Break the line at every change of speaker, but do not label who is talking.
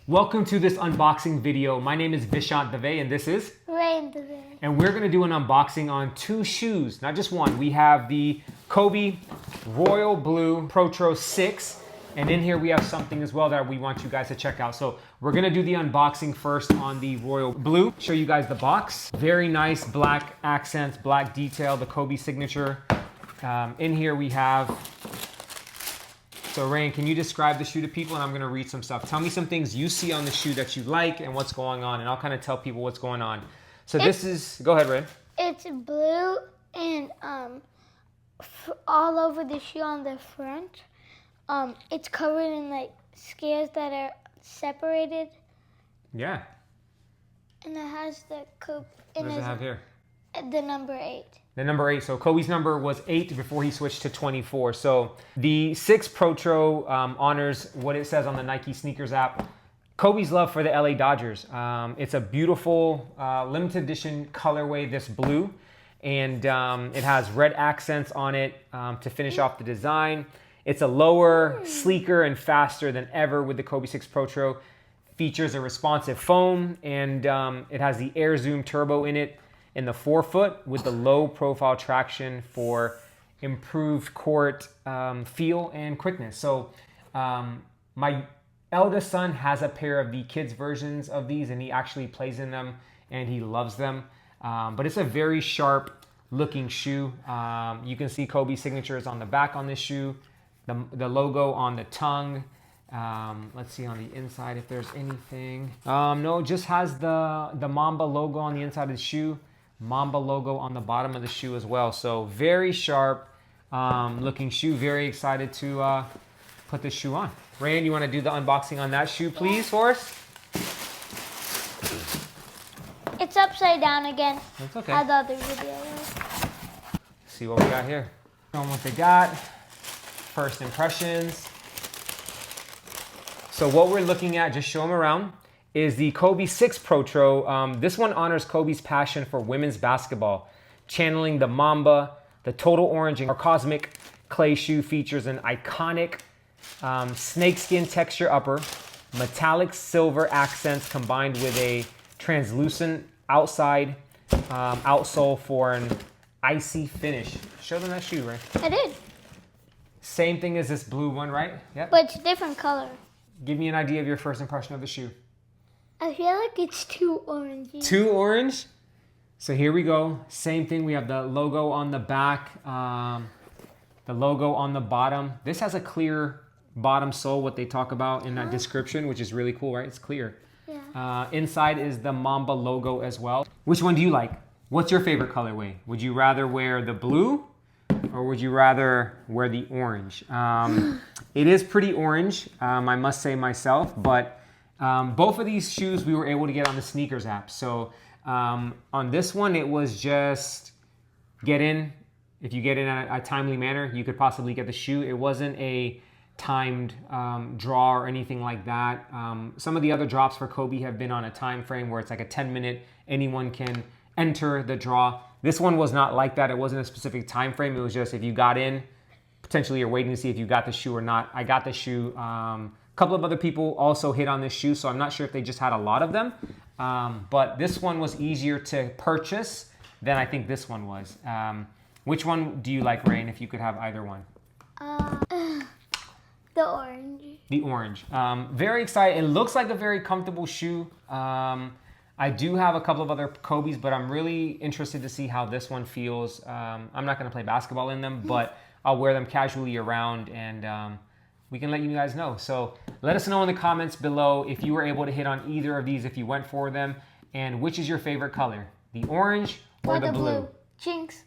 Welcome to this unboxing video. My name is Vishant Dave and this is
Ryan Dave.
And we're gonna do an unboxing on two shoes, not just one. We have the Kobe Royal Blue Protro 6, and in here we have something as well that we want you guys to check out. So we're gonna do the unboxing first on the Royal Blue, show you guys the box. Very nice black accents, black detail, the Kobe signature. In here we have, so Ryan, can you describe the shoe to people? And I'm gonna read some stuff. Tell me some things you see on the shoe that you like and what's going on, and I'll kind of tell people what's going on. So this is, go ahead, Ryan.
It's blue and all over the shoe on the front. It's covered in like scales that are separated.
Yeah.
And it has the Kobe.
What does it have here?
The number 8.
The number 8. So Kobe's number was 8 before he switched to 24. So the 6 Protro honors what it says on the Nike sneakers app. Kobe's love for the LA Dodgers. It's a beautiful limited edition colorway, this blue. And it has red accents on it to finish off the design. It's a lower, sleeker, and faster than ever with the Kobe 6 Protro. Features a responsive foam, and it has the Air Zoom Turbo in it in the forefoot with the low profile traction for improved court feel and quickness. So my eldest son has a pair of the kids versions of these, and he actually plays in them and he loves them. But it's a very sharp looking shoe. You can see Kobe's signatures on the back on this shoe, the logo on the tongue. Let's see on the inside if there's anything. No, it just has the Mamba logo on the inside of the shoe. Mamba logo on the bottom of the shoe as well. So very sharp looking shoe. Very excited to put this shoe on. Ryan, you want to do the unboxing on that shoe, please, for us?
It's upside down again.
That's okay.
As the other video.
See what we got here. Show them what they got. First impressions. So what we're looking at, just show them around, is the Kobe 6 Protro. This one honors Kobe's passion for women's basketball, channeling the Mamba. The total orange and cosmic clay shoe features an iconic snakeskin texture upper, metallic silver accents combined with a translucent outside outsole for an icy finish. Show them that shoe, right?
I did.
Same thing as this blue one, right? Yep.
But it's a different color.
Give me an idea of your first impression of the shoe.
I feel like it's too orangey.
Too orange? So here we go. Same thing. We have the logo on the back, the logo on the bottom. This has a clear bottom sole, what they talk about in that description, which is really cool, right? It's clear.
Yeah.
Inside is the Mamba logo as well. Which one do you like? What's your favorite colorway? Would you rather wear the blue or would you rather wear the orange? It is pretty orange, I must say myself, but both of these shoes we were able to get on the sneakers app. So on this one, it was just get in. If you get in a timely manner, you could possibly get the shoe. It wasn't a timed draw or anything like that. Some of the other drops for Kobe have been on a time frame where it's like a 10-minute, anyone can enter the draw. This one was not like that. It wasn't a specific time frame. It was just if you got in, potentially you're waiting to see if you got the shoe or not. I got the shoe. A couple of other people also hit on this shoe, so I'm not sure if they just had a lot of them. But this one was easier to purchase than I think this one was. Which one do you like, Rain, if you could have either one?
The orange.
The orange. Very excited. It looks like a very comfortable shoe. I do have a couple of other Kobe's, but I'm really interested to see how this one feels. I'm not going to play basketball in them, but I'll wear them casually around, and we can let you guys know. So let us know in the comments below if you were able to hit on either of these, if you went for them, and which is your favorite color, the orange or the blue.
Jinx.